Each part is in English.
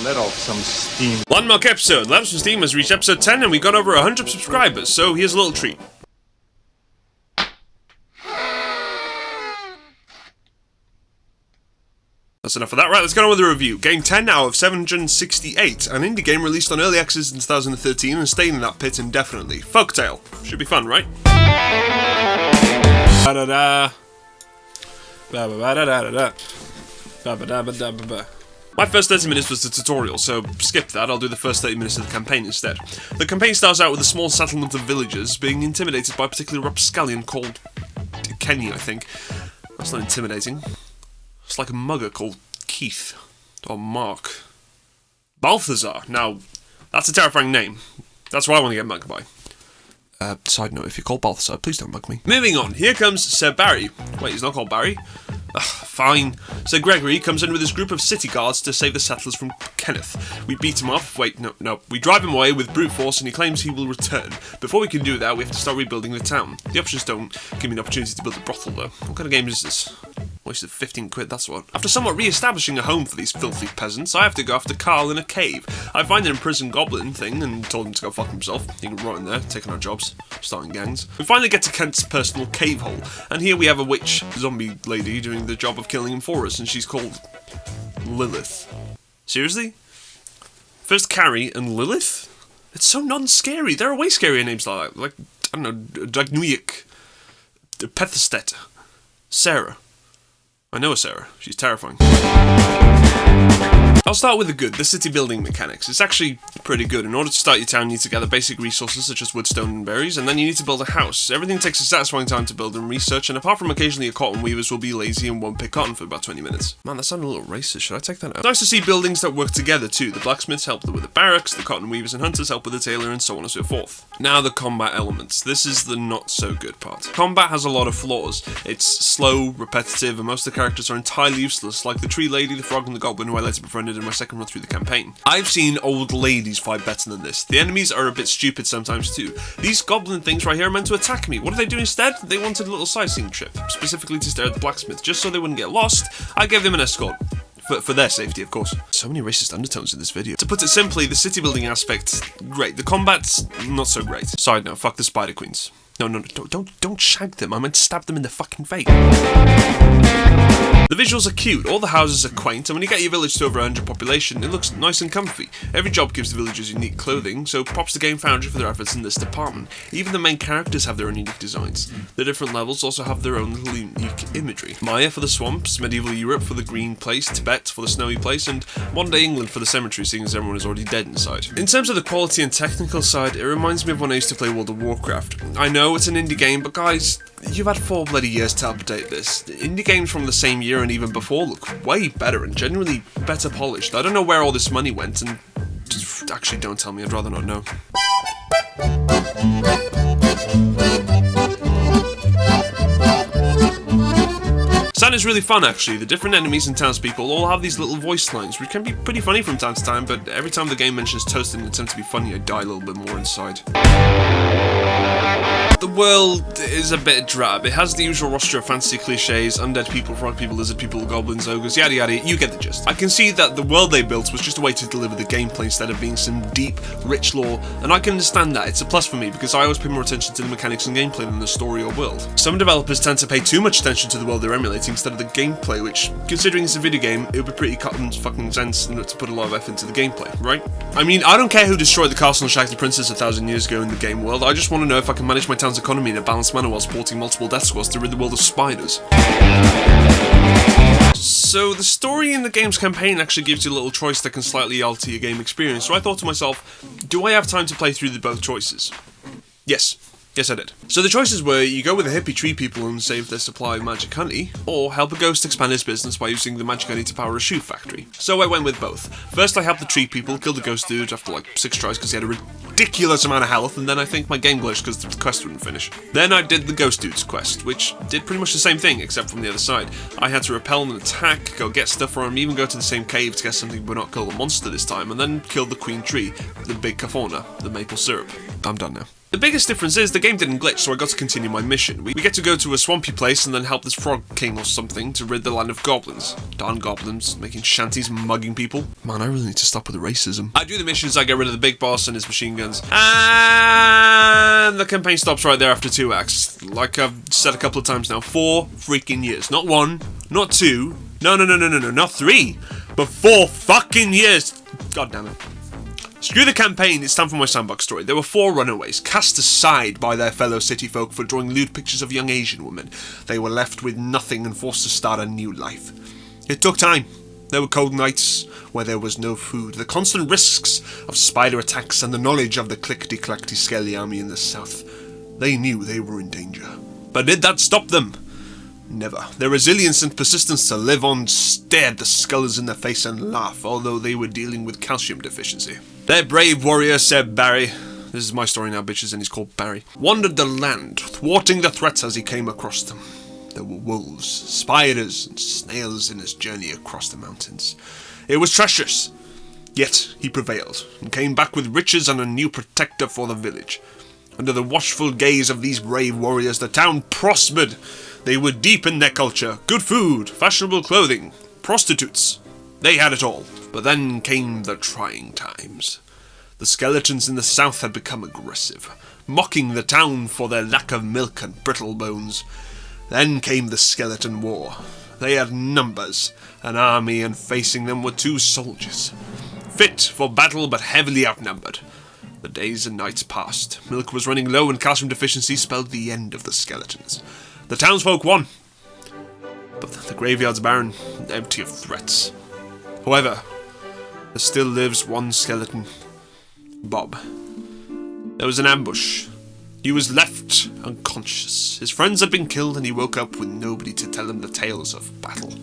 let off some steam. Landmark episode. Let Off Some Steam has reached episode 10 and we got over 100 subscribers, so here's a little treat. That's enough of that. Right, let's get on with the review. Game 10 out of 768, an indie game released on early access in 2013 and staying in that pit indefinitely. Folktale. Should be fun, right? Ba-da-da. Ba-ba-ba-da-da-da-da. Ba-ba-da-ba-da-ba-ba. My first 30 minutes was the tutorial, so skip that, I'll do the first 30 minutes of the campaign instead. The campaign starts out with a small settlement of villagers being intimidated by a particular rapscallion called Kenny, I think. That's not intimidating. It's like a mugger called Keith. Or Mark. Balthazar. Now, that's a terrifying name. That's what I want to get mugged by. Side note, if you're called Balthazar, please don't mug me. Moving on, here comes Sir Barry. Wait, he's not called Barry? Ugh, fine. Sir Gregory comes in with his group of city guards to save the settlers from Kenneth. We beat him off. Wait, no. We drive him away with brute force and he claims he will return. Before we can do that, we have to start rebuilding the town. The options don't give me an opportunity to build a brothel, though. What kind of game is this? Wasted 15 quid, that's what. After somewhat re-establishing a home for these filthy peasants, I have to go after Carl in a cave. I find an imprisoned goblin thing and told him to go fuck himself. He can rot in there, taking our jobs, starting gangs. We finally get to Kent's personal cave hole, and here we have a witch zombie lady doing the job of killing him for us, and she's called Lilith. Seriously? First Carrie and Lilith? It's so non-scary. There are way scarier names like that. Like, I don't know, Dagnuic, Pethestet, Sarah. I know a Sarah. She's terrifying. I'll start with the good, the city building mechanics. It's actually pretty good. In order to start your town, you need to gather basic resources such as wood, stone, and berries, and then you need to build a house. Everything takes a satisfying time to build and research, and apart from occasionally your cotton weavers will be lazy and won't pick cotton for about 20 minutes. Man, that sounded a little racist. Should I take that out? It's nice to see buildings that work together too. The blacksmiths help with the barracks, the cotton weavers and hunters help with the tailor, and so on and so forth. Now the combat elements. This is the not so good part. Combat has a lot of flaws. It's slow, repetitive, and most of the characters are entirely useless, like the tree lady, the frog, and the goblin who I later befriended in my second run through the campaign. I've seen old ladies fight better than this. The enemies are a bit stupid sometimes too. These goblin things right here are meant to attack me. What do they do instead? They wanted a little sightseeing trip, specifically to stare at the blacksmith, just so they wouldn't get lost. I gave them an escort. For their safety, of course. So many racist undertones in this video. To put it simply, the city building aspect, great. The combat's not so great. Side note, fuck the spider queens. No, don't shag them. I meant to stab them in the fucking face. The visuals are cute, all the houses are quaint, and when you get your village to over 100 population, it looks nice and comfy. Every job gives the villagers unique clothing, so props to Game Foundry for their efforts in this department. Even the main characters have their own unique designs. The different levels also have their own little unique imagery. Maya for the swamps, medieval Europe for the green place, Tibet for the snowy place, and modern day England for the cemetery, seeing as everyone is already dead inside. In terms of the quality and technical side, it reminds me of when I used to play World of Warcraft. I know it's an indie game, but guys, you've had 4 bloody years to update this. Indie games from the same year and even before look way better and genuinely better polished. I don't know where all this money went, and just actually don't tell me, I'd rather not know. Sound is really fun actually. The different enemies and townspeople all have these little voice lines, which can be pretty funny from time to time, but every time the game mentions toast in an attempt to be funny, I die a little bit more inside. The world is a bit drab. It has the usual roster of fantasy cliches, undead people, frog people, lizard people, goblins, ogres, yada yada, you get the gist. I can see that the world they built was just a way to deliver the gameplay instead of being some deep, rich lore, and I can understand that. It's a plus for me because I always pay more attention to the mechanics and gameplay than the story or world. Some developers tend to pay too much attention to the world they're emulating instead of the gameplay, which, considering it's a video game, it would be pretty common fucking sense to put a lot of effort into the gameplay, right? I mean, I don't care who destroyed the castle and shagged the princess 1,000 years ago in the game world, I just want to know if I can manage my town's economy in a balanced manner while supporting multiple death squads to rid the world of spiders. So the story in the game's campaign actually gives you a little choice that can slightly alter your game experience, so I thought to myself, do I have time to play through both choices? Yes, I did. So the choices were, you go with the hippie tree people and save their supply of magic honey, or help a ghost expand his business by using the magic honey to power a shoe factory. So I went with both. First I helped the tree people, killed the ghost dude after like 6 tries because he had a ridiculous amount of health, and then I think my game glitched because the quest wouldn't finish. Then I did the ghost dude's quest, which did pretty much the same thing, except from the other side. I had to repel an attack, go get stuff for him, even go to the same cave to get something but not kill the monster this time, and then kill the queen tree, the big Cafona, the maple syrup. I'm done now. The biggest difference is the game didn't glitch, so I got to continue my mission. We get to go to a swampy place and then help this frog king or something to rid the land of goblins. Darn goblins, making shanties and mugging people. Man, I really need to stop with the racism. I do the missions, I get rid of the big boss and his machine guns. And the campaign stops right there after 2 acts. Like I've said a couple of times now, 4 freaking years. Not 1, not 2, no, not 3, but 4 fucking years. God damn it. Screw the campaign, it's time for my sandbox story. There were 4 runaways, cast aside by their fellow city folk for drawing lewd pictures of young Asian women. They were left with nothing and forced to start a new life. It took time. There were cold nights where there was no food, the constant risks of spider attacks, and the knowledge of the clickety-clackety skelly army in the south. They knew they were in danger. But did that stop them? Never. Their resilience and persistence to live on stared the skulls in the face and laugh, although they were dealing with calcium deficiency. Their brave warrior, Sir Barry, this is my story now, bitches, and he's called Barry, wandered the land, thwarting the threats as he came across them. There were wolves, spiders, and snails in his journey across the mountains. It was treacherous, yet he prevailed, and came back with riches and a new protector for the village. Under the watchful gaze of these brave warriors, the town prospered. They were deep in their culture, good food, fashionable clothing, prostitutes. They had it all. But then came the trying times. The skeletons in the south had become aggressive, mocking the town for their lack of milk and brittle bones. Then came the skeleton war. They had numbers, an army, and facing them were 2 soldiers. Fit for battle but heavily outnumbered. The days and nights passed. Milk was running low and calcium deficiency spelled the end of the skeletons. The townsfolk won. But the graveyard's barren, empty of threats. However, there still lives one skeleton. Bob. There was an ambush. He was left unconscious. His friends had been killed and he woke up with nobody to tell him the tales of battle.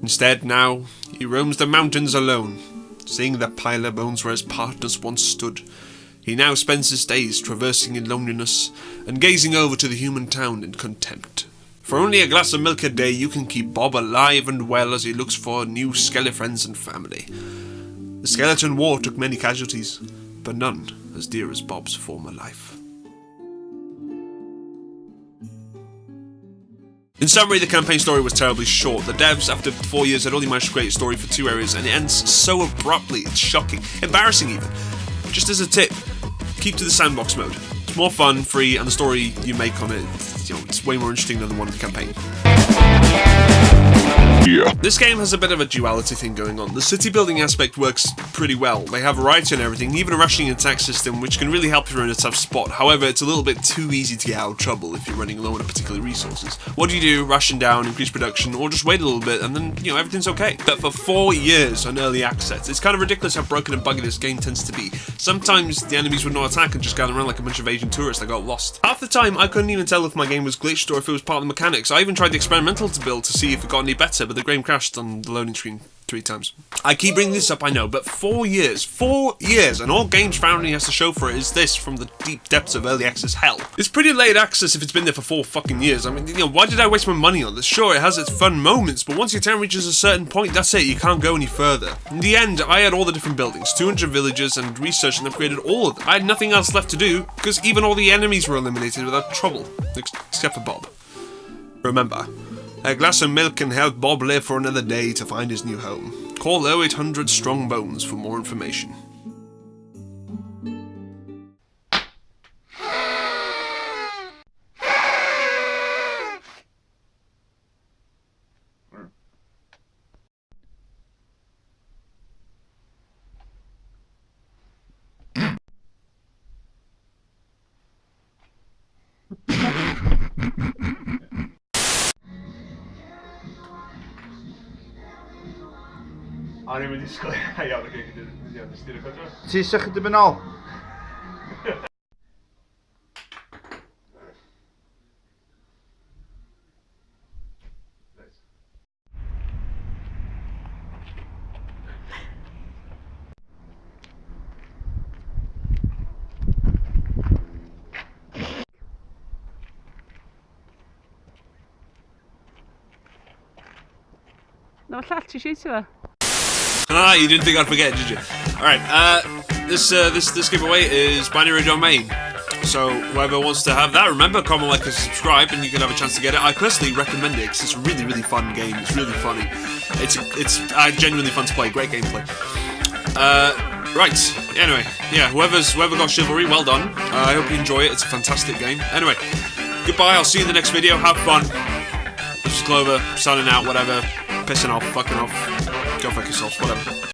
Instead, now, he roams the mountains alone, seeing the pile of bones where his partners once stood. He now spends his days traversing in loneliness and gazing over to the human town in contempt. For only a glass of milk a day, you can keep Bob alive and well as he looks for new skeleton friends and family. The skeleton war took many casualties, but none as dear as Bob's former life. In summary, the campaign story was terribly short. The devs, after 4 years, had only managed to create a story for 2 areas, and it ends so abruptly, it's shocking, embarrassing even. Just as a tip, keep to the sandbox mode. It's more fun, free, and the story you make on it, it's way more interesting than the one in the campaign. Yeah. This game has a bit of a duality thing going on. The city building aspect works pretty well. They have variety and everything, even a rationing attack system, which can really help if you're in a tough spot. However, it's a little bit too easy to get out of trouble if you're running low on particular resources. What do you do? Ration down, increase production, or just wait a little bit and then, everything's okay. But for 4 years on early access, it's kind of ridiculous how broken and buggy this game tends to be. Sometimes the enemies would not attack and just gather around like a bunch of Asian tourists that got lost. Half the time, I couldn't even tell if my game was glitched or if it was part of the mechanics. I even tried the experimental to build to see if it got any better, but the game crashed on the loading screen 3 times. I keep bringing this up, I know, but 4 years, and all Games Foundry has to show for it is this from the deep depths of early access hell. It's pretty late access if it's been there for 4 fucking years. I mean, why did I waste my money on this? Sure, it has its fun moments, but once your town reaches a certain point, that's it, you can't go any further. In the end, I had all the different buildings, 200 villages, and researched and upgraded all of them. I had nothing else left to do, because even all the enemies were eliminated without trouble, except for Bob. Remember, a glass of milk can help Bob live for another day to find his new home. Call 0800 Strong Bones for more information. Ani med de skal jeg jævla ikke det jævla stille kanskje. Si zeg het banal. No, llall ti eisiau fe? Ah, you didn't think I'd forget, did you? Alright, this giveaway is binary domain. So whoever wants to have that, remember, comment, like, and subscribe, and you can have a chance to get it. I personally recommend it because it's a really, really fun game. It's really funny. It's genuinely fun to play. Great gameplay. Right. Anyway, yeah. Whoever got Chivalry, well done. I hope you enjoy it. It's a fantastic game. Anyway, goodbye. I'll see you in the next video. Have fun. This is Clover, signing out. Whatever. Pissing off. Fucking off. Go fuck yourselves. Whatever.